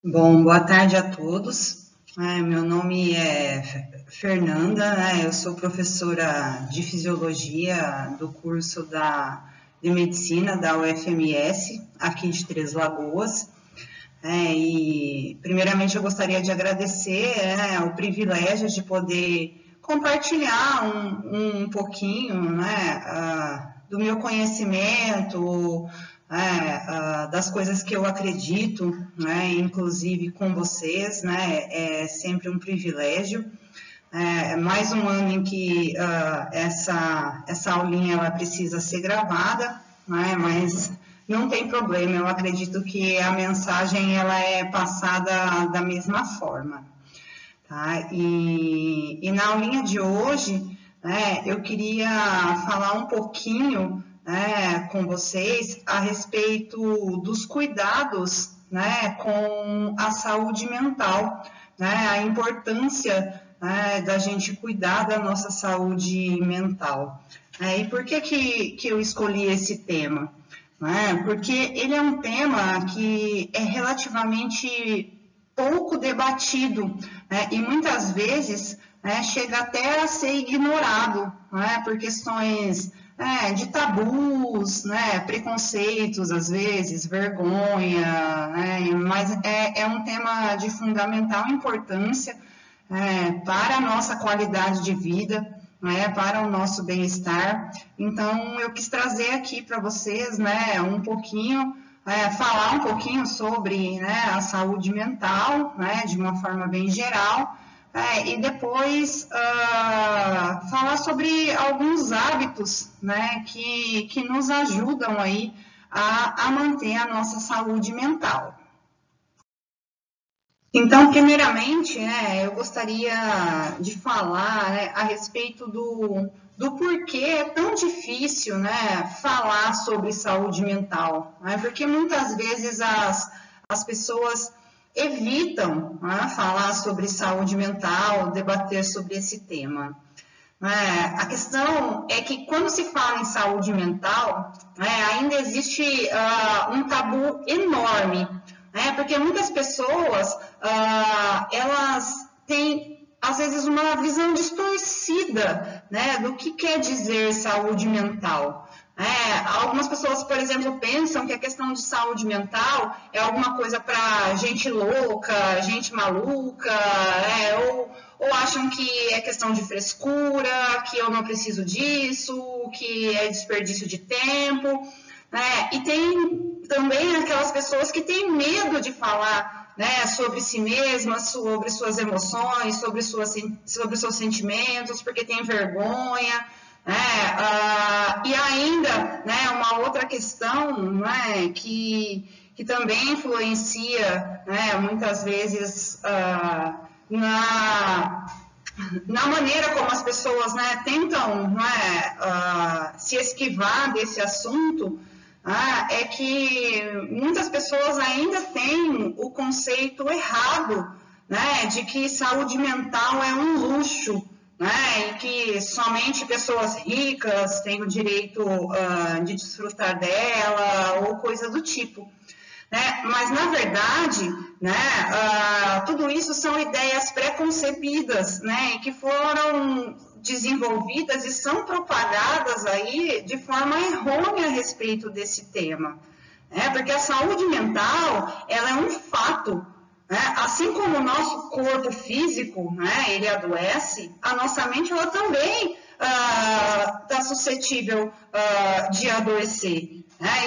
Bom, boa tarde a todos. Meu nome é Fernanda, eu sou professora de Fisiologia do curso de Medicina da UFMS, aqui de Três Lagoas. E, primeiramente, eu gostaria de agradecer o privilégio de poder compartilhar um pouquinho do meu conhecimento, das coisas que eu acredito, inclusive com vocês, é sempre um privilégio. É mais um ano em que essa aulinha ela precisa ser gravada, mas não tem problema, eu acredito que a mensagem ela é passada da mesma forma. Tá? E na aulinha de hoje, eu queria falar um pouquinho com vocês a respeito dos cuidados com a saúde mental, a importância da gente cuidar da nossa saúde mental. E por que eu escolhi esse tema? Porque ele é um tema que é relativamente pouco debatido e muitas vezes chega até a ser ignorado por questões de tabus, preconceitos às vezes, vergonha, mas é um tema de fundamental importância para a nossa qualidade de vida, para o nosso bem-estar. Então, eu quis trazer aqui para vocês um pouquinho, falar um pouquinho sobre a saúde mental, de uma forma bem geral, e depois falar sobre alguns hábitos que nos ajudam aí a manter a nossa saúde mental. Então, primeiramente, eu gostaria de falar a respeito do porquê é tão difícil falar sobre saúde mental, porque muitas vezes as pessoas evitam falar sobre saúde mental, debater sobre esse tema. A questão é que quando se fala em saúde mental, ainda existe um tabu enorme, porque muitas pessoas elas têm às vezes uma visão distorcida do que quer dizer saúde mental. Algumas pessoas, por exemplo, pensam que a questão de saúde mental é alguma coisa para gente louca, gente maluca, ou acham que é questão de frescura, que eu não preciso disso, que é desperdício de tempo. E tem também aquelas pessoas que têm medo de falar sobre si mesmas, sobre suas emoções, sobre seus sentimentos, porque tem vergonha. E ainda uma outra questão que também influencia muitas vezes na maneira como as pessoas tentam se esquivar desse assunto, é que muitas pessoas ainda têm o conceito errado de que saúde mental é um luxo, e que somente pessoas ricas têm o direito de desfrutar dela ou coisa do tipo. Mas, na verdade, tudo isso são ideias preconcebidas e que foram desenvolvidas e são propagadas aí de forma errônea a respeito desse tema. Porque a saúde mental ela é um fato. Assim como o nosso corpo físico ele adoece, a nossa mente ela também está suscetível de adoecer.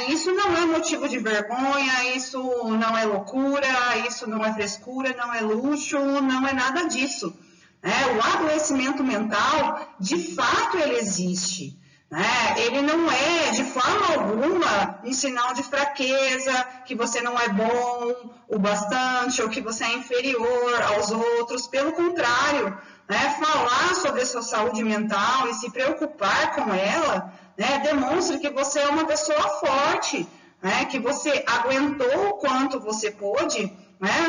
Isso não é motivo de vergonha, isso não é loucura, isso não é frescura, não é luxo, não é nada disso. O adoecimento mental, de fato, ele existe. Ele não é, de forma alguma, um sinal de fraqueza, que você não é bom o bastante, ou que você é inferior aos outros. Pelo contrário, falar sobre a sua saúde mental e se preocupar com ela, demonstra que você é uma pessoa forte, que você aguentou o quanto você pôde,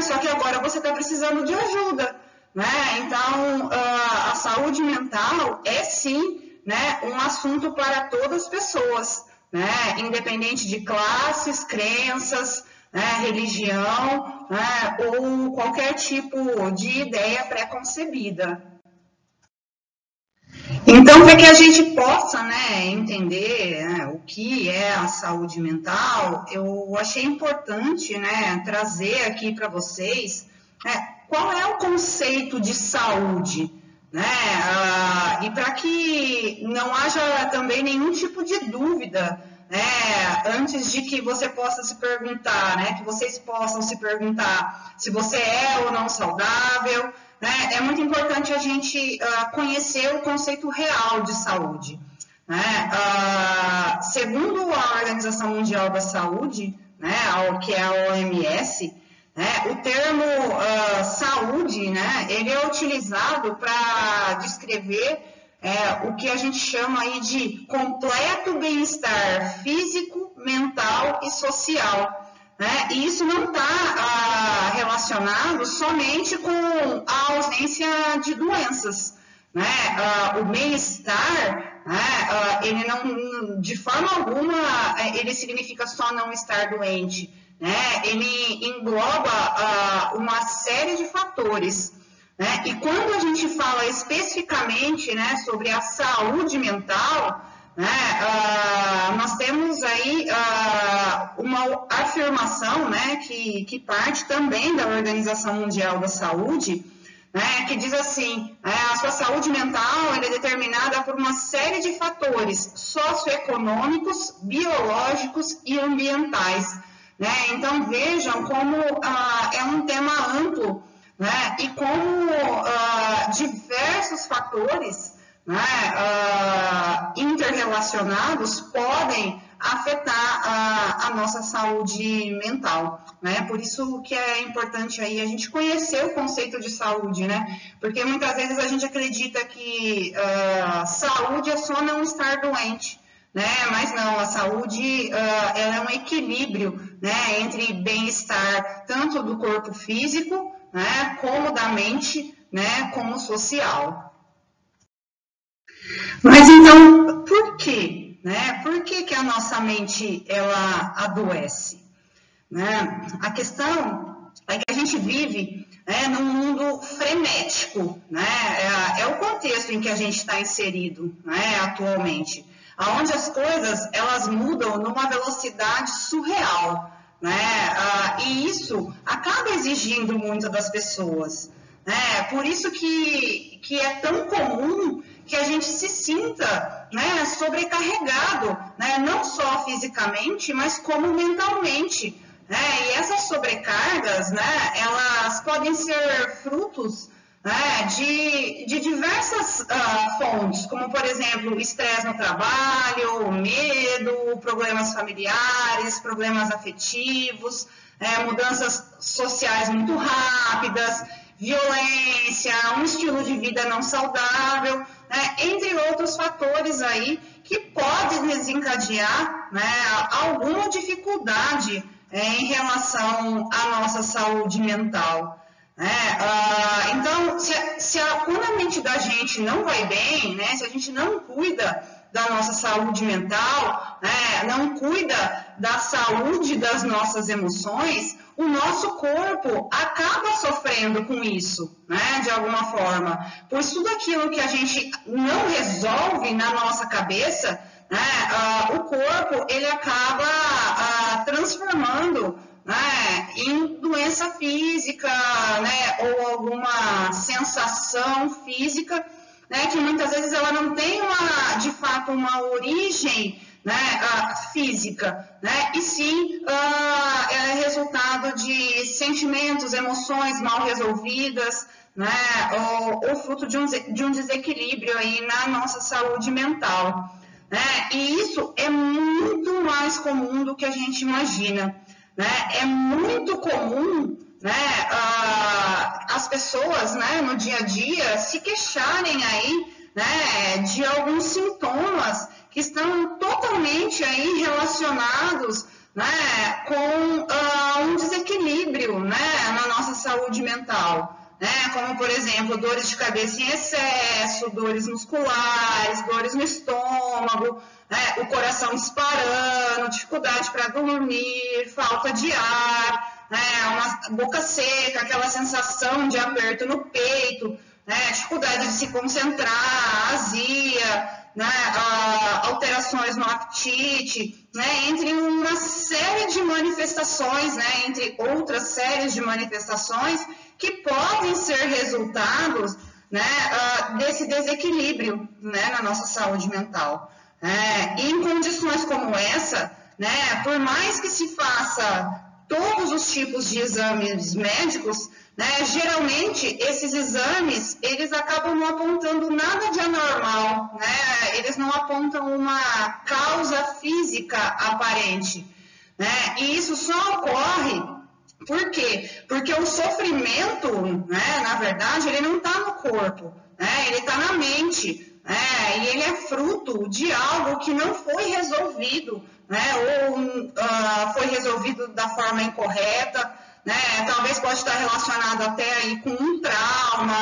só que agora você está precisando de ajuda. Então, a saúde mental é sim um assunto para todas as pessoas, independente de classes, crenças, né, religião, né, ou qualquer tipo de ideia pré-concebida. Então, para que a gente possa, né, entender, né, o que é a saúde mental, eu achei importante, né, trazer aqui para vocês, né, qual é o conceito de saúde, né, e para que não haja também nenhum tipo de dúvida, né, antes de que você possa se perguntar, né, que vocês possam se perguntar se você é ou não saudável, né, é muito importante a gente conhecer o conceito real de saúde, né? Segundo a Organização Mundial da Saúde, né, que é a OMS, né, o termo saúde, né, ele é utilizado para descrever o que a gente chama aí de completo bem-estar físico, mental e social. Né? E isso não está relacionado somente com a ausência de doenças. Né? O bem-estar, né, ele não, de forma alguma, ele significa só não estar doente. Né? Ele engloba uma série de fatores. Né? E quando a gente fala especificamente, né, sobre a saúde mental, né, nós temos aí uma afirmação, né, que parte também da Organização Mundial da Saúde, né, que diz assim, a sua saúde mental é determinada por uma série de fatores socioeconômicos, biológicos e ambientais. Né? Então vejam como é um tema amplo, né, e como diversos fatores, né, interrelacionados podem afetar a nossa saúde mental, né? Por isso que é importante aí a gente conhecer o conceito de saúde, né? Porque muitas vezes a gente acredita que saúde é só não estar doente, né? Mas não, a saúde ela é um equilíbrio, né, entre bem-estar tanto do corpo físico, né, como da mente, né, como social. Mas então, por quê? Né? Por que a nossa mente ela adoece? Né? A questão é que a gente vive, né, num mundo frenético, né? É o contexto em que a gente está inserido, né, atualmente, onde as coisas elas mudam numa velocidade surreal. Né? E isso acaba exigindo muito das pessoas. Né? Por isso que é tão comum que a gente se sinta, né, sobrecarregado, né, não só fisicamente, mas como mentalmente. Né? E essas sobrecargas, né, elas podem ser frutos, né, de diversas fontes, como, por exemplo, estresse no trabalho, medo, problemas familiares, problemas afetivos, mudanças sociais muito rápidas, violência, um estilo de vida não saudável, né, entre outros fatores aí que podem desencadear, né, alguma dificuldade em relação à nossa saúde mental. Então, quando a mente da gente não vai bem, né, se a gente não cuida da nossa saúde mental, né, não cuida da saúde das nossas emoções, o nosso corpo acaba sofrendo com isso, né, de alguma forma. Pois tudo aquilo que a gente não resolve na nossa cabeça, né, o corpo ele acaba transformando, né, em doença física, né, ou alguma sensação física, né, que muitas vezes ela não tem de fato uma origem, né, física, né, e sim é resultado de sentimentos, emoções mal resolvidas, né, ou fruto de um desequilíbrio aí na nossa saúde mental. Né, e isso é muito mais comum do que a gente imagina. Né, é muito comum, né, as pessoas, né, no dia a dia se queixarem aí, né, de alguns sintomas que estão totalmente aí relacionados, né, com um desequilíbrio, né, na nossa saúde mental. Né, como, por exemplo, dores de cabeça em excesso, dores musculares, dores no estômago, né, o coração disparando, dificuldade dificuldade para dormir, falta de ar, né, uma boca seca, aquela sensação de aperto no peito, né, dificuldade de se concentrar, azia, né, alterações no apetite, né, entre uma série de manifestações, né, entre outras séries de manifestações que podem ser resultados, né, desse desequilíbrio, né, na nossa saúde mental. E em condições como essa, né, por mais que se faça todos os tipos de exames médicos, né, geralmente esses exames eles acabam não apontando nada de anormal, né, eles não apontam uma causa física aparente, né, e isso só ocorre. Por quê? Porque o sofrimento, né, na verdade, ele não está no corpo, né, ele está na mente, né, e ele é fruto de algo que não foi resolvido, né, ou foi resolvido da forma incorreta, né, talvez pode estar relacionado até aí com um trauma,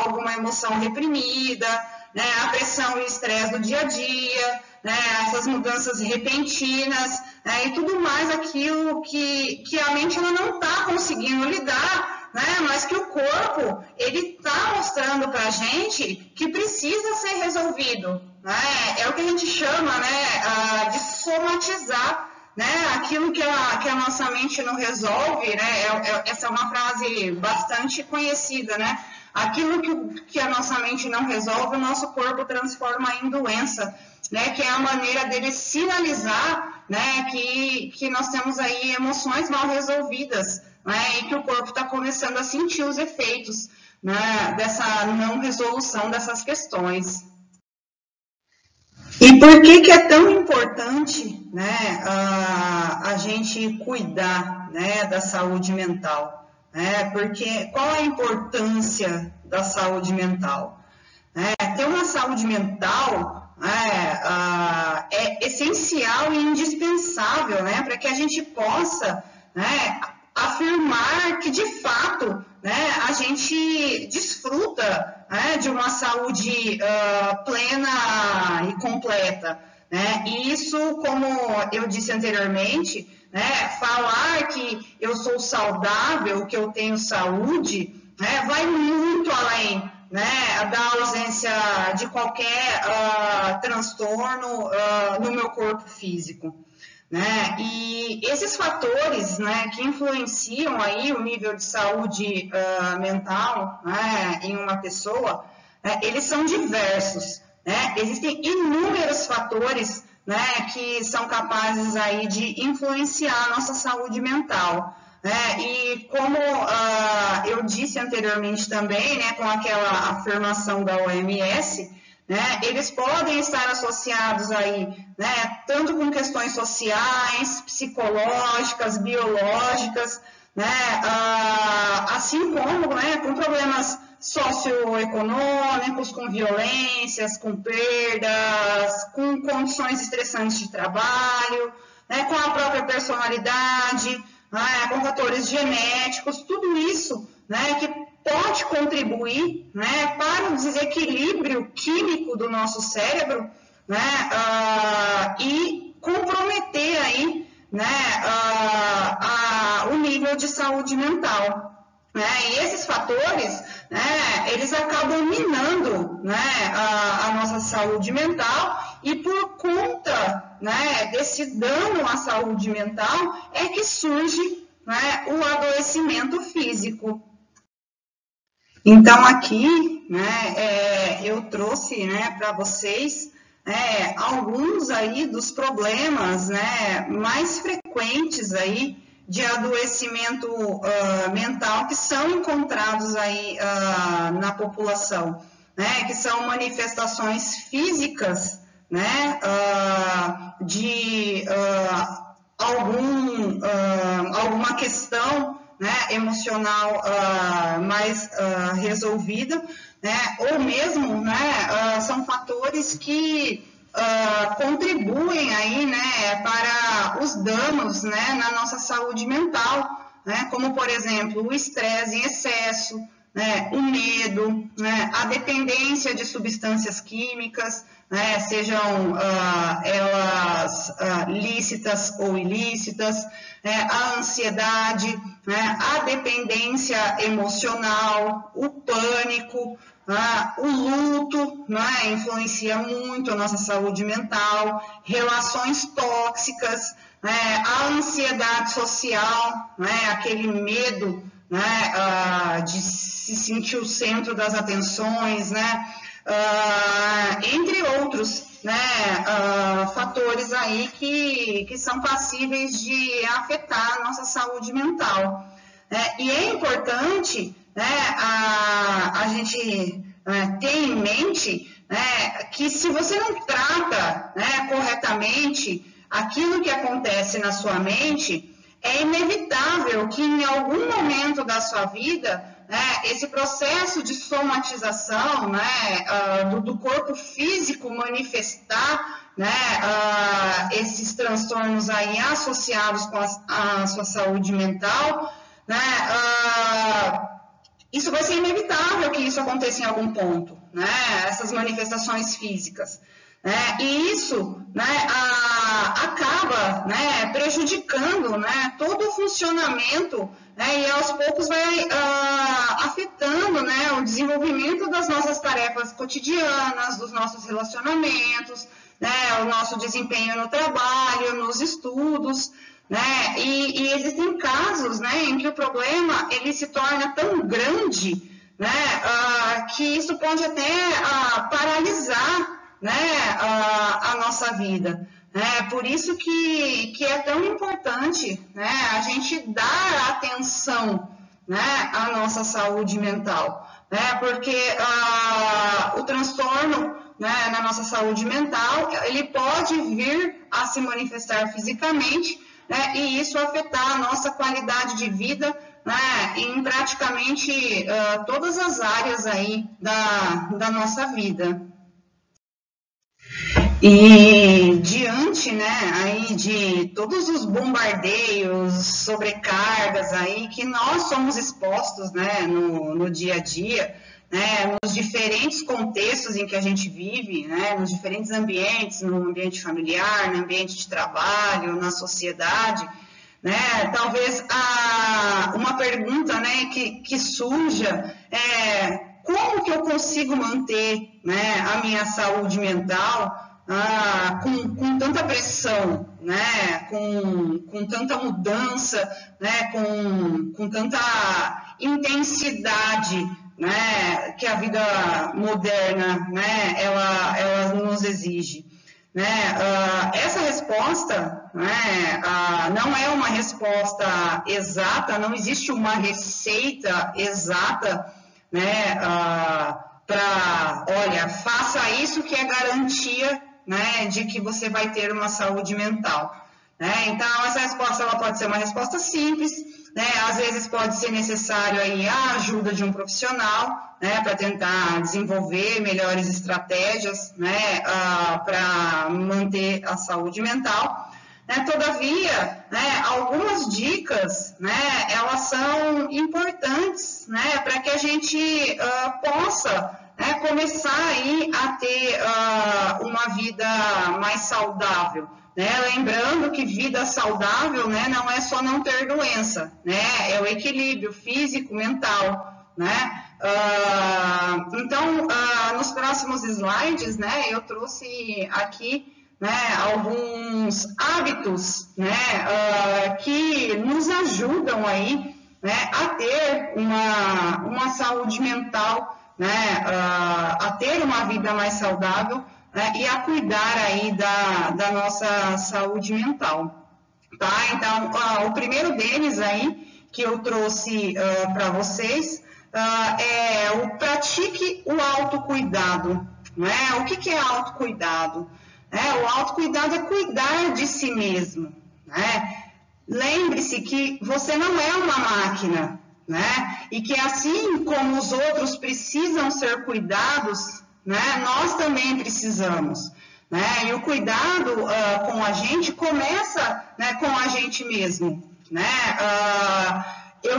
alguma emoção reprimida, né, a pressão e o estresse do dia a dia, né, essas mudanças repentinas, né, e tudo mais aquilo que a mente ela não está conseguindo lidar, né, mas que o corpo ele está mostrando para a gente que precisa ser resolvido, né, é o que a gente chama, né, de somatizar, né, aquilo que a nossa mente não resolve, né, essa é uma frase bastante conhecida, né, aquilo que a nossa mente não resolve, o nosso corpo transforma em doença, né, que é a maneira dele sinalizar, né, que nós temos aí emoções mal resolvidas, né, e que o corpo está começando a sentir os efeitos, né, dessa não resolução dessas questões. E por que é tão importante, né, a gente cuidar, né, da saúde mental? Porque qual a importância da saúde mental? Ter uma saúde mental é essencial e indispensável, né, para que a gente possa, né, afirmar que de fato, né, a gente desfruta, né, de uma saúde plena e completa, né? E isso, como eu disse anteriormente, né, falar que eu sou saudável, que eu tenho saúde, né, vai muito além, né, da ausência de qualquer transtorno no meu corpo físico, né? E esses fatores, né, que influenciam aí o nível de saúde mental, né, em uma pessoa, eles são diversos, né? Existem inúmeros fatores, né, que são capazes aí de influenciar a nossa saúde mental. E como eu disse anteriormente também, né, com aquela afirmação da OMS, né, eles podem estar associados aí, né, tanto com questões sociais, psicológicas, biológicas, né, assim como, né, com problemas socioeconômicos, com violências, com perdas, com condições estressantes de trabalho, né, com a própria personalidade, com fatores genéticos, tudo isso, né, que pode contribuir, né, para o desequilíbrio químico do nosso cérebro, né, e comprometer aí, né, o nível de saúde mental. E esses fatores, né, eles acabam minando, né, a nossa saúde mental, e por conta, né, desse dano à saúde mental é que surge, né, o adoecimento físico. Então aqui, né, eu trouxe, né, para vocês alguns aí dos problemas, né, mais frequentes aí de adoecimento mental que são encontrados aí na população, né, que são manifestações físicas, né, de alguma questão, né, emocional mais resolvida, né, ou mesmo, né, são fatores que contribuem aí, né, para os danos, né, na nossa saúde mental, né, como por exemplo o estresse em excesso, né, o medo, né, a dependência de substâncias químicas, né, sejam elas lícitas ou ilícitas, né, a ansiedade, né, a dependência emocional, o pânico, o luto, né, influencia muito a nossa saúde mental, relações tóxicas, né, a ansiedade social, né, aquele medo, né, de se sentir o centro das atenções, né, entre outros, né, fatores aí que são passíveis de afetar a nossa saúde mental. E é importante, né, a gente ter em mente, né, que se você não trata, né, corretamente aquilo que acontece na sua mente, é inevitável que em algum momento da sua vida, né, esse processo de somatização, né, do corpo físico manifestar, né, esses transtornos aí associados com a sua saúde mental, né, isso vai ser inevitável que isso aconteça em algum ponto, né, essas manifestações físicas. E isso, né, acaba, né, prejudicando, né, todo o funcionamento, né, e aos poucos vai afetando, né, o desenvolvimento das nossas tarefas cotidianas, dos nossos relacionamentos, né, o nosso desempenho no trabalho, nos estudos, né, e existem casos, né, em que o problema ele se torna tão grande, né, que isso pode até paralisar, né, a nossa vida. Por isso que é tão importante, né, a gente dar atenção, né, à nossa saúde mental, né, porque o transtorno, né, na nossa saúde mental, ele pode vir a se manifestar fisicamente, né, e isso afetar a nossa qualidade de vida, né, em praticamente todas as áreas aí da nossa vida. E diante, né, aí de todos os bombardeios, sobrecargas aí que nós somos expostos, né, no dia a dia, né, nos diferentes contextos em que a gente vive, né, nos diferentes ambientes, no ambiente familiar, no ambiente de trabalho, na sociedade, né, talvez uma pergunta, né, que surja é como que eu consigo manter, né, a minha saúde mental com tanta pressão, né, com tanta mudança, né, com tanta intensidade, né, que a vida moderna, né, ela nos exige. Né? Essa resposta, né, não é uma resposta exata, não existe uma receita exata, né, olha, faça isso que é garantia, né, de que você vai ter uma saúde mental. Né? Então, essa resposta ela pode ser uma resposta simples, né? Às vezes pode ser necessário aí a ajuda de um profissional, né, para tentar desenvolver melhores estratégias, né, para manter a saúde mental. Né? Todavia, né, algumas dicas, né, elas são importantes, né, para que a gente possa, né, começar aí a ter uma vida mais saudável. Né? Lembrando que vida saudável, né, não é só não ter doença, né? É o equilíbrio físico, mental, né? Então, nos próximos slides, né, eu trouxe aqui, né, alguns hábitos, né, que nos ajudam aí, né, a ter uma saúde mental, né, a ter uma vida mais saudável, né, e a cuidar aí da nossa saúde mental, tá? Então, o primeiro deles aí que eu trouxe para vocês é o pratique o autocuidado, né? O que é autocuidado? O autocuidado é cuidar de si mesmo, né? Lembre-se que você não é uma máquina, né? E que assim como os outros precisam ser cuidados, né, nós também precisamos, né? E o cuidado com a gente começa, né, com a gente mesmo, né? Eu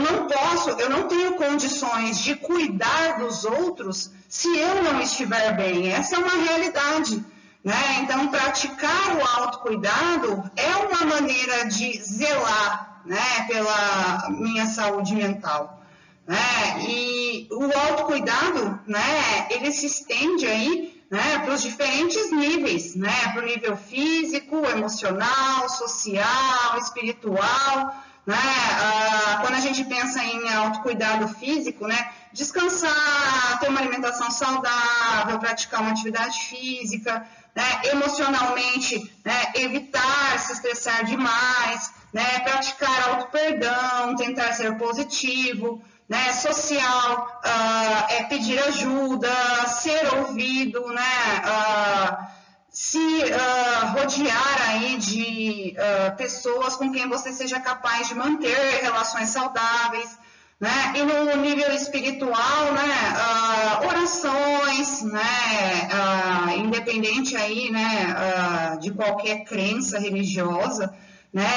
não tenho condições de cuidar dos outros se eu não estiver bem. Essa é uma realidade, né? Então, praticar o autocuidado é uma maneira de zelar, né, pela minha saúde mental, né? E o autocuidado, né, ele se estende aí, né, para os diferentes níveis, né, para o nível físico, emocional, social, espiritual, né? Quando a gente pensa em autocuidado físico, né, descansar, ter uma alimentação saudável, praticar uma atividade física, né, emocionalmente, né, evitar se estressar demais, né, praticar auto-perdão, tentar ser positivo, né, social, pedir ajuda, ser ouvido, né, se rodear aí de pessoas com quem você seja capaz de manter relações saudáveis, né? E no nível espiritual, né, orações, né, independente aí, né, de qualquer crença religiosa, né,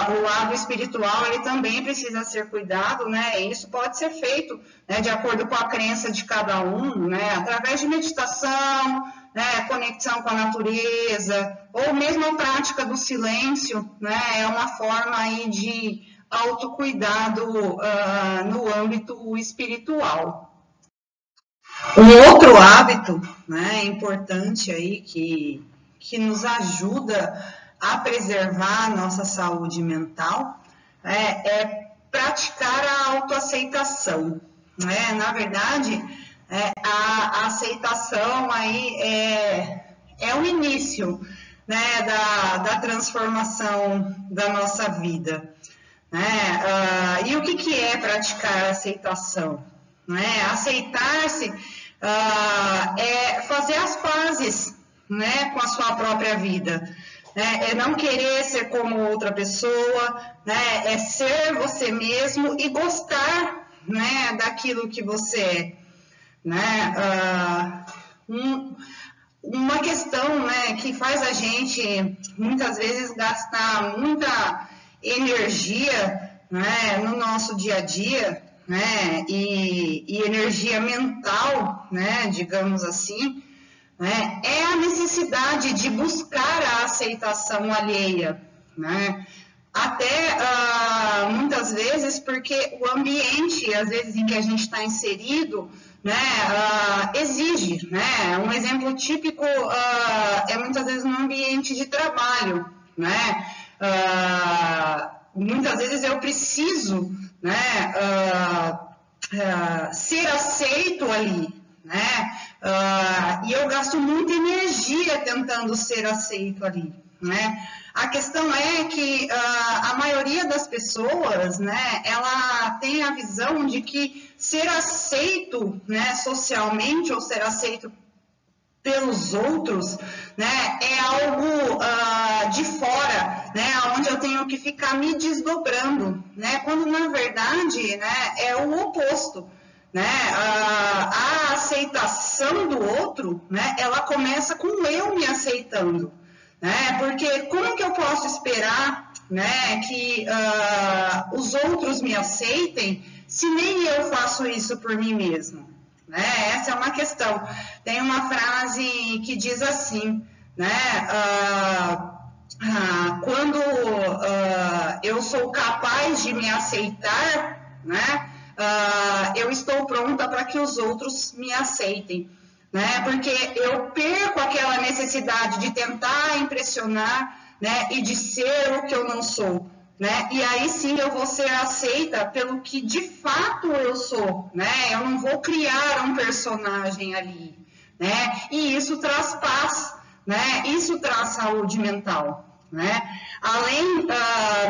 o lado espiritual ele também precisa ser cuidado, né, e isso pode ser feito, né, de acordo com a crença de cada um, né, através de meditação, né, conexão com a natureza, ou mesmo a prática do silêncio, né, é uma forma aí de autocuidado no âmbito espiritual. Um outro hábito, né, importante aí que nos ajuda a preservar a nossa saúde mental é praticar a autoaceitação, né? Na verdade, a aceitação aí é o início, né, da transformação da nossa vida, né? E o que é praticar a aceitação? Né? Aceitar-se é fazer as pazes, né, com a sua própria vida. É não querer ser como outra pessoa, né? É ser você mesmo e gostar, né, daquilo que você é. Né? Uma questão, né, que faz a gente muitas vezes gastar muita energia, né, no nosso dia a dia, né, e energia mental, né, digamos assim, né, é a necessidade de buscar a aceitação alheia, né? Até muitas vezes porque o ambiente, às vezes, em que a gente está inserido, né, exige, né? Um exemplo típico é muitas vezes no ambiente de trabalho, né? Muitas vezes eu preciso, né, ser aceito ali, né? E eu gasto muita energia tentando ser aceito ali, né? A questão é que a maioria das pessoas, né, ela tem a visão de que ser aceito, né, socialmente ou ser aceito pelos outros, né, é algo de fora, né, onde eu tenho que ficar me desdobrando, né, quando na verdade, né, é o oposto. Né? A aceitação do outro, né, ela começa com eu me aceitando, né? Porque como que eu posso esperar, né, que os outros me aceitem se nem eu faço isso por mim mesmo? Né? Essa é uma questão. Tem uma frase que diz assim, né? Quando eu sou capaz de me aceitar, né? Eu estou pronta para que os outros me aceitem, né? Porque eu perco aquela necessidade de tentar impressionar, né? E de ser o que eu não sou, né? E aí sim eu vou ser aceita pelo que de fato eu sou, né? Eu não vou criar um personagem ali, né? E isso traz paz, né? Isso traz saúde mental, né? Além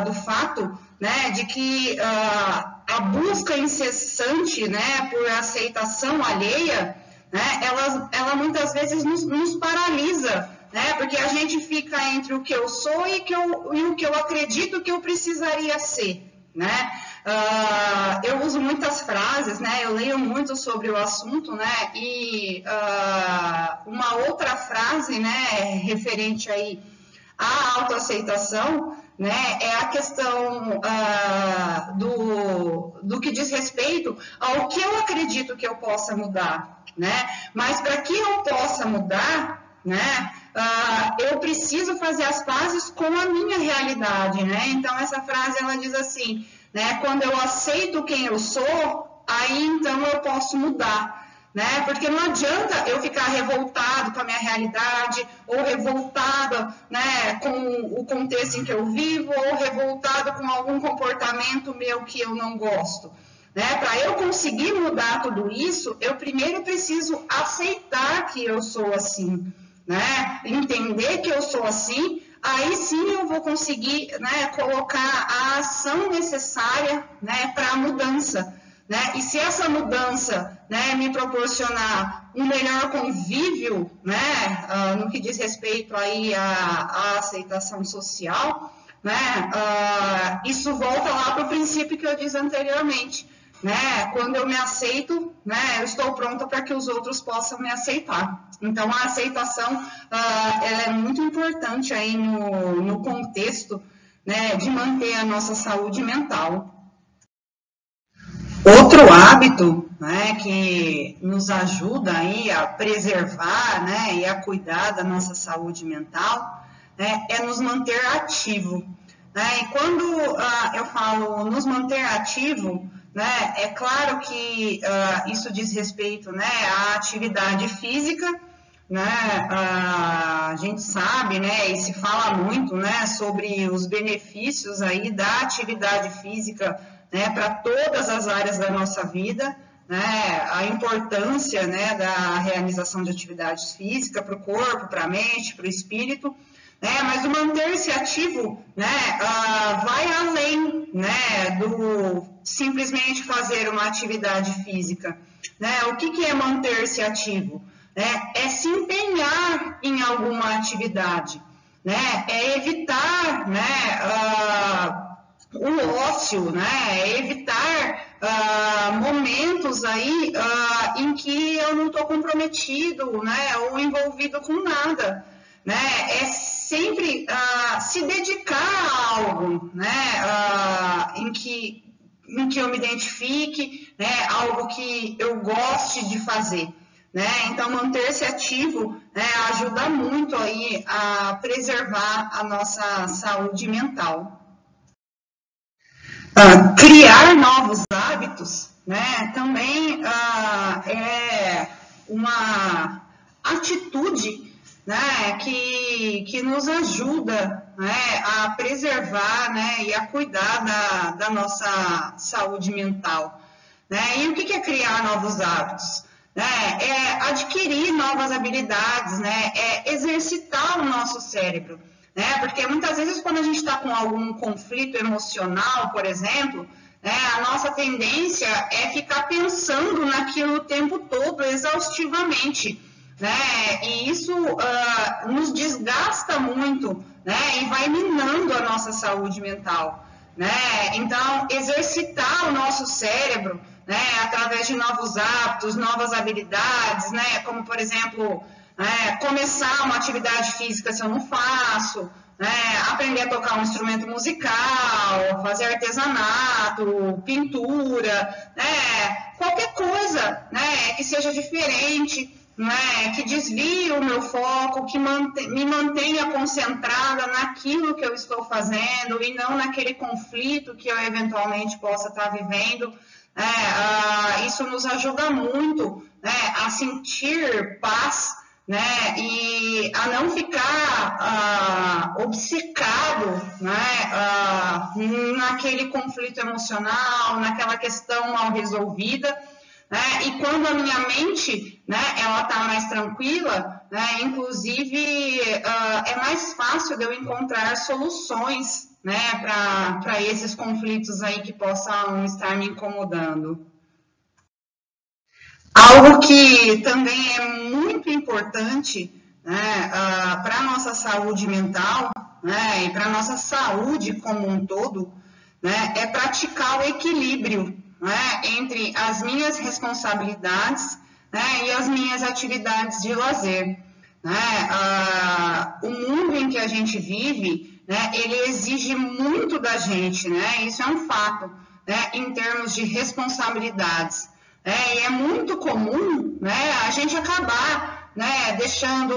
do fato, né, de que a busca incessante, né, por aceitação alheia, né, ela muitas vezes nos paralisa, né, porque a gente fica entre o que eu sou e o que eu acredito que eu precisaria ser, né. Eu uso muitas frases, né, eu leio muito sobre o assunto, né, e uma outra frase, né, referente aí à autoaceitação, né, é a questão do que diz respeito ao que eu acredito que eu possa mudar, né? Mas para que eu possa mudar, né, eu preciso fazer as pazes com a minha realidade, né? Então, essa frase, ela diz assim, né? Quando eu aceito quem eu sou, aí então eu posso mudar, né? Porque não adianta eu ficar revoltado com a minha realidade, ou revoltado, né, com o contexto em que eu vivo, ou revoltado com algum comportamento meu que eu não gosto. Né? Para eu conseguir mudar tudo isso, eu primeiro preciso aceitar que eu sou assim, né? Entender que eu sou assim, aí sim eu vou conseguir, né, colocar a ação necessária, né, para a mudança. Né? E se essa mudança, né, me proporcionar um melhor convívio, né, no que diz respeito aí à aceitação social, né, isso volta lá para o princípio que eu disse anteriormente. Né? Quando eu me aceito, né, eu estou pronta para que os outros possam me aceitar. Então, a aceitação ela é muito importante aí no contexto, né, de manter a nossa saúde mental. Outro hábito, né, que nos ajuda aí a preservar, né, e a cuidar da nossa saúde mental, né, é nos manter ativo. Né? E quando eu falo nos manter ativo, né, é claro que isso diz respeito, né, à atividade física, né, a gente sabe, né, e se fala muito, né, sobre os benefícios aí da atividade física, né, para todas as áreas da nossa vida, né, a importância, né, da realização de atividades físicas para o corpo, para a mente, para o espírito. Mas o manter-se ativo, né, vai além, né, do simplesmente fazer uma atividade física. Né? O que é manter-se ativo? É se empenhar em alguma atividade, né? É evitar, né, o ócio, né? É evitar momentos aí em que eu não estou comprometido, né, ou envolvido com nada. Né? É sempre se dedicar a algo, né, em que eu me identifique, né, algo que eu goste de fazer. Né? Então, manter-se ativo, né, ajuda muito aí a preservar a nossa saúde mental. Criar novos hábitos, né, também é uma atitude, né, que nos ajuda, né, a preservar, né, e a cuidar da nossa saúde mental. Né? E o que é criar novos hábitos? Né? É adquirir novas habilidades, né? É exercitar o nosso cérebro. Né? Porque muitas vezes quando a gente está com algum conflito emocional, por exemplo, né, a nossa tendência é ficar pensando naquilo o tempo todo, exaustivamente. Né? E isso nos desgasta muito, né? E vai minando a nossa saúde mental. Né? Então, exercitar o nosso cérebro, né, através de novos hábitos, novas habilidades, né, como, por exemplo, começar uma atividade física se eu não faço, né, aprender a tocar um instrumento musical, fazer artesanato, pintura, né, qualquer coisa, né, que seja diferente, né, que desvie o meu foco, que me mantenha concentrada naquilo que eu estou fazendo e não naquele conflito que eu eventualmente possa estar vivendo. Isso nos ajuda muito, né, a sentir paz, né, e a não ficar obcecado, né, naquele conflito emocional, naquela questão mal resolvida. Né? E quando a minha mente, né, ela está mais tranquila, né, inclusive é mais fácil de eu encontrar soluções, né, para esses conflitos aí que possam estar me incomodando. Algo que também é muito importante, né, para a nossa saúde mental, né, e para a nossa saúde como um todo, né, é praticar o equilíbrio, né, entre as minhas responsabilidades, né, e as minhas atividades de lazer. Né? O mundo em que a gente vive, né, ele exige muito da gente, né? Isso é um fato, né, em termos de responsabilidades. E é muito comum, né, a gente acabar, né, deixando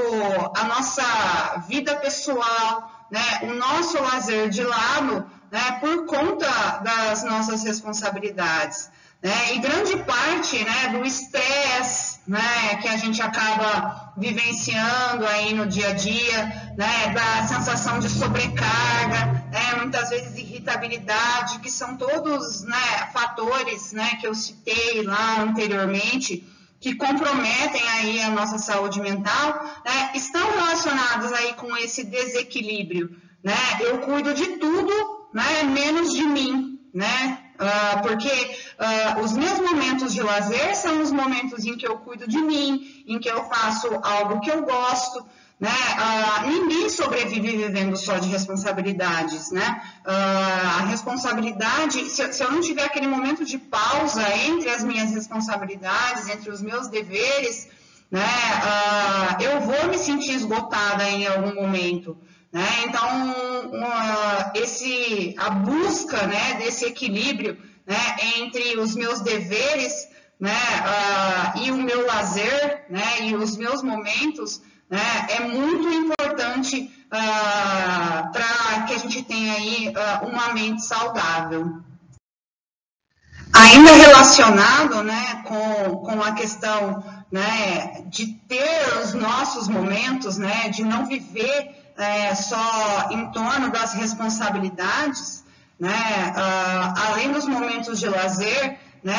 a nossa vida pessoal, né, o nosso lazer de lado, né, por conta das nossas responsabilidades, né, e grande parte, né, do estresse, né, que a gente acaba vivenciando aí no dia a dia, né, da sensação de sobrecarga, né, muitas vezes irritabilidade, que são todos, né, fatores, né, que eu citei lá anteriormente, que comprometem aí a nossa saúde mental, né, estão relacionados aí com esse desequilíbrio, né? Eu cuido de tudo, né, menos de mim, né? Porque os meus momentos de lazer são os momentos em que eu cuido de mim, em que eu faço algo que eu gosto, né? Ninguém sobrevive vivendo só de responsabilidades, né? A responsabilidade, se eu não tiver aquele momento de pausa entre as minhas responsabilidades, entre os meus deveres, né? Eu vou me sentir esgotada em algum momento, né? Então, a busca, né, desse equilíbrio, né, entre os meus deveres, né, e o meu lazer, né, e os meus momentos, né, é muito importante para que a gente tenha aí uma mente saudável. Ainda relacionado, né, com a questão, né, de ter os nossos momentos, né, de não viver só em torno das responsabilidades, né, além dos momentos de lazer, né,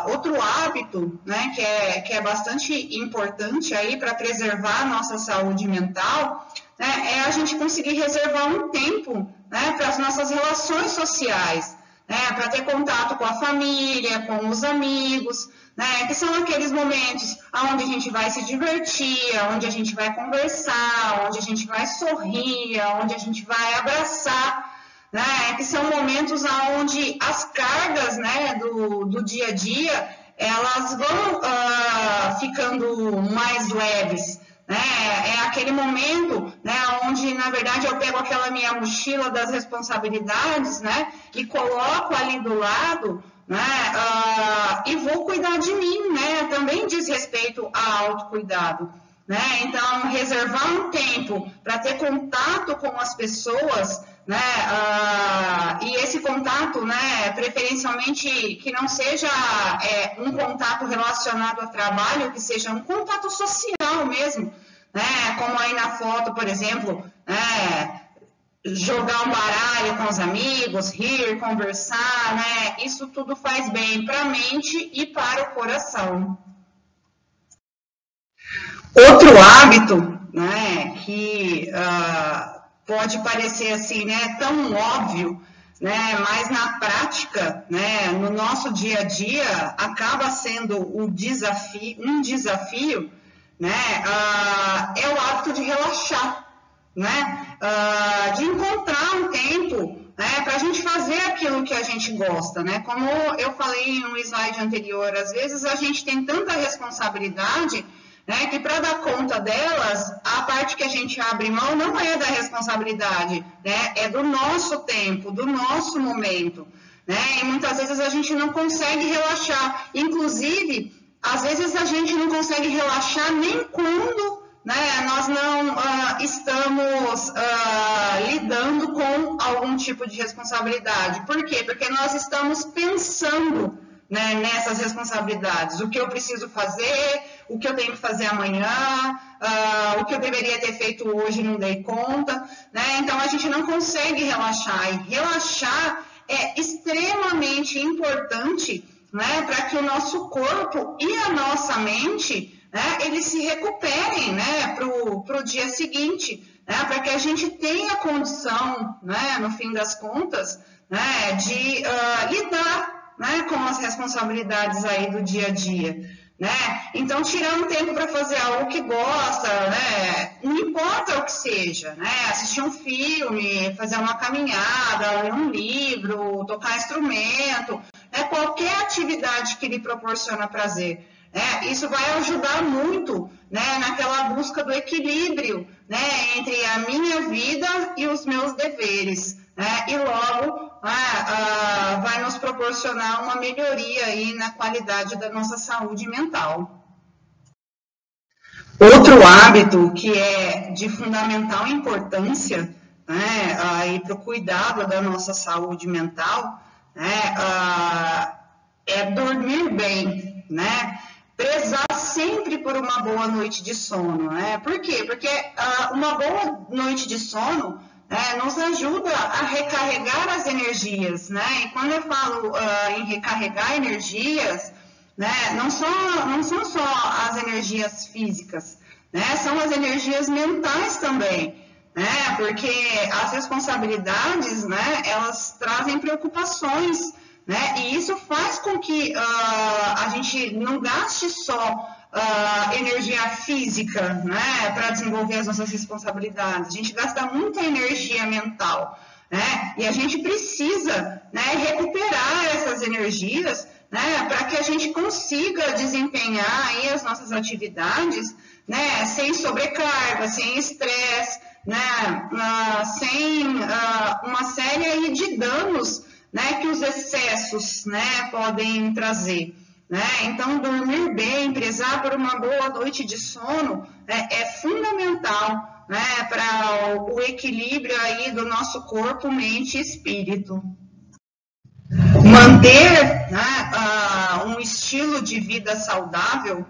outro hábito, né, que é bastante importante aí para preservar a nossa saúde mental, né, é a gente conseguir reservar um tempo, né, para as nossas relações sociais, né, para ter contato com a família, com os amigos, né, que são aqueles momentos onde a gente vai se divertir, onde a gente vai conversar, onde a gente vai sorrir, onde a gente vai abraçar, né, que são momentos onde as cargas, né, do dia a dia, elas vão ficando mais leves, né, é aquele momento, né, onde na verdade eu pego aquela minha mochila das responsabilidades, né, e coloco ali do lado, né, e vou cuidar de mim, né, também diz respeito a autocuidado, né, então reservar um tempo para ter contato com as pessoas, né, e esse contato, né, preferencialmente que não seja um contato relacionado a trabalho, que seja um contato social mesmo, né, como aí na foto, por exemplo, né, jogar um baralho com os amigos, rir, conversar, né, isso tudo faz bem para a mente e para o coração. Outro hábito, né, que pode parecer assim, né, tão óbvio, né, mas na prática, né, no nosso dia a dia, acaba sendo um desafio, né, é o hábito de relaxar, né, de encontrar um tempo, né, para a gente fazer aquilo que a gente gosta, né, como eu falei em um slide anterior, às vezes a gente tem tanta responsabilidade, né, que para dar conta delas, a parte que a gente abre mão não é da responsabilidade, né, é do nosso tempo, do nosso momento, né, e muitas vezes a gente não consegue relaxar, inclusive, às vezes a gente não consegue relaxar nem quando, né, nós não estamos lidando com algum tipo de responsabilidade. Por quê? Porque nós estamos pensando, né, nessas responsabilidades, o que eu preciso fazer, o que eu tenho que fazer amanhã, o que eu deveria ter feito hoje não dei conta, né? Então a gente não consegue relaxar, e relaxar é extremamente importante, né, para que o nosso corpo e a nossa mente, né, eles se recuperem, né, para o dia seguinte, né, para que a gente tenha condição, né, no fim das contas, né, de lidar, né, com as responsabilidades aí do dia a dia, né? Então, tirar um tempo para fazer algo que gosta, né, não importa o que seja, né, assistir um filme, fazer uma caminhada, ler um livro, tocar instrumento, né, qualquer atividade que lhe proporciona prazer, né, isso vai ajudar muito, né, naquela busca do equilíbrio, né, entre a minha vida e os meus deveres, né, e logo vai nos proporcionar uma melhoria aí na qualidade da nossa saúde mental. Outro hábito que é de fundamental importância, né, para o cuidado da nossa saúde mental, né, é dormir bem, né? Prezar sempre por uma boa noite de sono, né? Por quê? Porque uma boa noite de sono nos ajuda a recarregar as energias, né? E quando eu falo em recarregar energias, né, não são só as energias físicas, né? São as energias mentais também, né? Porque as responsabilidades, né, elas trazem preocupações, né? E isso faz com que a gente não gaste só energia física, né, para desenvolver as nossas responsabilidades. A gente gasta muita energia mental, né? E a gente precisa, né, recuperar essas energias, né, para que a gente consiga desempenhar aí as nossas atividades, né, sem sobrecarga, sem estresse, né, sem uma série aí de danos, né, que os excessos, né, podem trazer. Né? Então, dormir bem, prezar por uma boa noite de sono, né, é fundamental, né, para o equilíbrio aí do nosso corpo, mente e espírito. Manter, né, um estilo de vida saudável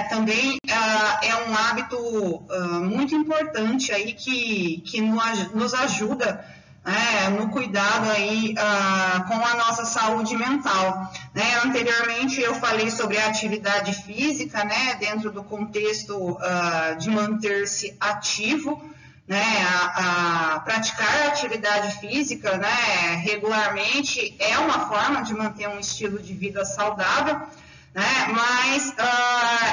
também é um hábito muito importante aí que nos ajuda no cuidado aí com a nossa saúde mental. Né? Anteriormente eu falei sobre a atividade física, né, dentro do contexto de manter-se ativo, né, a praticar atividade física, né, regularmente é uma forma de manter um estilo de vida saudável, né, mas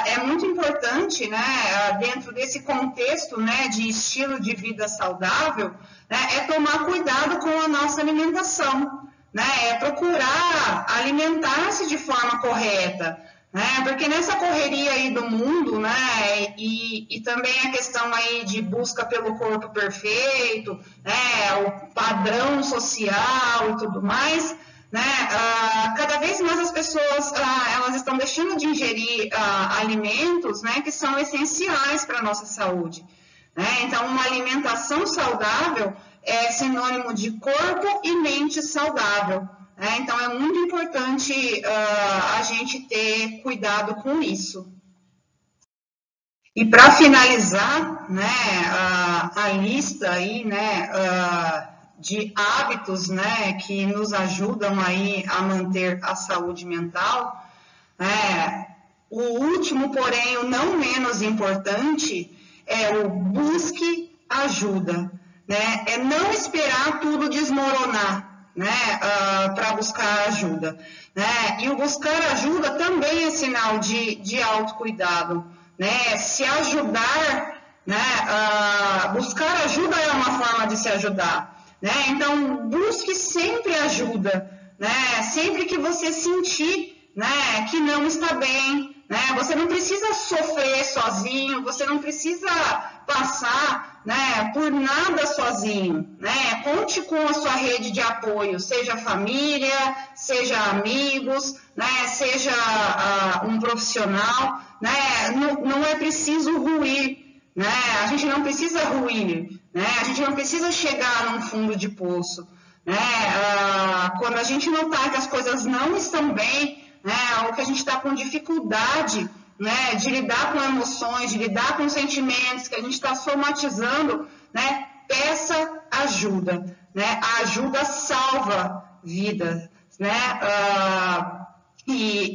é muito importante, né, dentro desse contexto, né, de estilo de vida saudável, né, é tomar cuidado com a nossa alimentação, né, é procurar alimentar-se de forma correta, né, porque nessa correria aí do mundo, né, e também a questão aí de busca pelo corpo perfeito, né, o padrão social e tudo mais, né, cada vez mais as pessoas elas estão deixando de ingerir alimentos, né, que são essenciais para a nossa saúde. Né? Então, uma alimentação saudável é sinônimo de corpo e mente saudável. Né? Então, é muito importante a gente ter cuidado com isso. E para finalizar, né, a lista aí, né, de hábitos, né, que nos ajudam aí a manter a saúde mental, o último, porém, o não menos importante, é o busque ajuda, né? É não esperar tudo desmoronar, né? Para buscar ajuda, né? E o buscar ajuda também é sinal de autocuidado, né? Se ajudar, né? Buscar ajuda é uma forma de se ajudar, né? Então busque sempre ajuda, né? Sempre que você sentir, né, que não está bem, né? Você não precisa sofrer sozinho, você não precisa passar, né, por nada sozinho, né? Conte com a sua rede de apoio, seja família, seja amigos, né, seja um profissional, né? Não é preciso ruir, né? A gente não precisa ruir, né? A gente não precisa chegar num fundo de poço, né? Quando a gente notar que as coisas não estão bem, né, ou que a gente está com dificuldade, né, de lidar com emoções, de lidar com sentimentos, que a gente está somatizando, né, peça ajuda, né, a ajuda salva vidas, né, e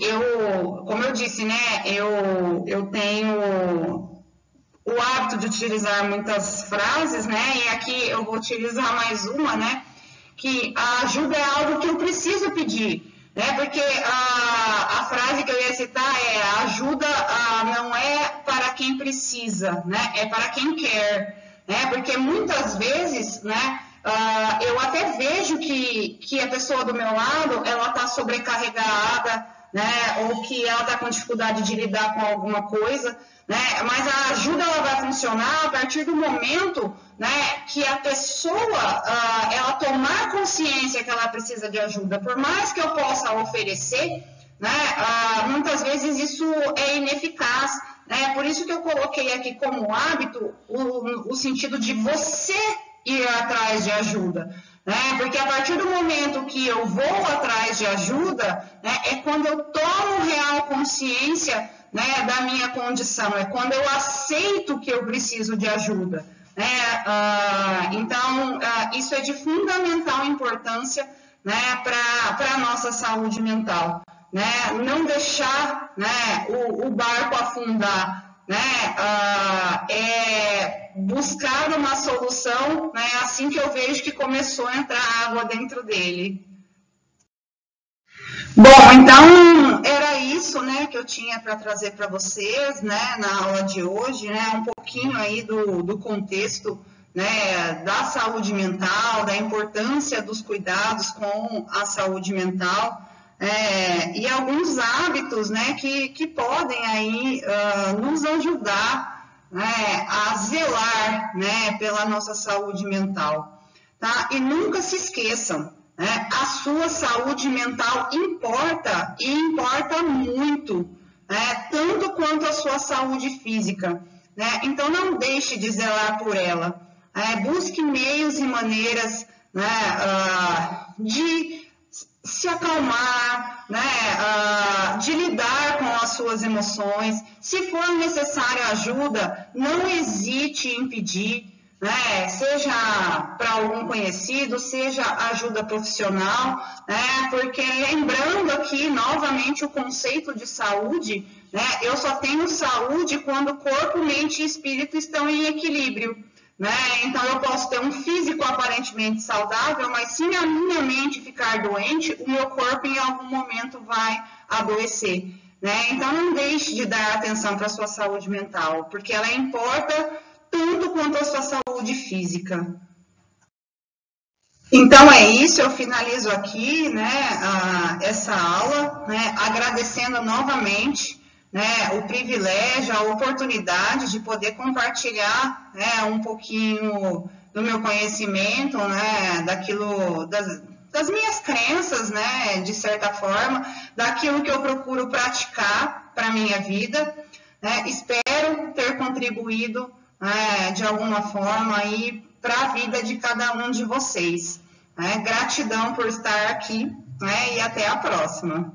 como eu disse, né, eu tenho o hábito de utilizar muitas frases, né, e aqui eu vou utilizar mais uma, né, que a ajuda é algo que eu preciso pedir, né? Porque a frase que eu ia citar é: a ajuda não é para quem precisa, né? É para quem quer, né? Porque muitas vezes, né, eu até vejo que a pessoa do meu lado, ela está sobrecarregada, né? Ou que ela está com dificuldade de lidar com alguma coisa, né? Mas a ajuda ela vai funcionar a partir do momento, né, que a pessoa ela tomar consciência que ela precisa de ajuda. Por mais que eu possa oferecer, né, muitas vezes isso é ineficaz, né? Por isso que eu coloquei aqui como hábito o sentido de você ir atrás de ajuda, né? Porque a partir do momento que eu vou atrás de ajuda, né, é quando eu tomo real consciência, né, da minha condição, é quando eu aceito que eu preciso de ajuda, né? Então, isso é de fundamental importância, né, para a nossa saúde mental, né? Não deixar, né, o barco afundar, né? É buscar uma solução, né, assim que eu vejo que começou a entrar água dentro dele. Bom, então era isso, né, que eu tinha para trazer para vocês, né, na aula de hoje, né, um pouquinho aí do contexto, né, da saúde mental, da importância dos cuidados com a saúde mental, e alguns hábitos, né, que podem aí nos ajudar, né, a zelar, né, pela nossa saúde mental, tá? E nunca se esqueçam, né, a sua saúde mental importa e importa muito, né, tanto quanto a sua saúde física, né? Então não deixe de zelar por ela. Busque meios e maneiras, né, de se acalmar, né, de lidar com as suas emoções. Se for necessária ajuda, não hesite em pedir, né, seja para algum conhecido, seja ajuda profissional, né, porque lembrando aqui novamente o conceito de saúde, né, eu só tenho saúde quando corpo, mente e espírito estão em equilíbrio. Né? Então, eu posso ter um físico aparentemente saudável, mas se a minha mente ficar doente, o meu corpo em algum momento vai adoecer. Né? Então, não deixe de dar atenção para a sua saúde mental, porque ela importa tanto quanto a sua saúde física. Então, é isso, eu finalizo aqui, né, essa aula, né, agradecendo novamente, né, o privilégio, a oportunidade de poder compartilhar, né, um pouquinho do meu conhecimento, né, daquilo, das minhas crenças, né, de certa forma, daquilo que eu procuro praticar para a minha vida, né, espero ter contribuído, né, de alguma forma aí para a vida de cada um de vocês. Né? Gratidão por estar aqui, né, e até a próxima.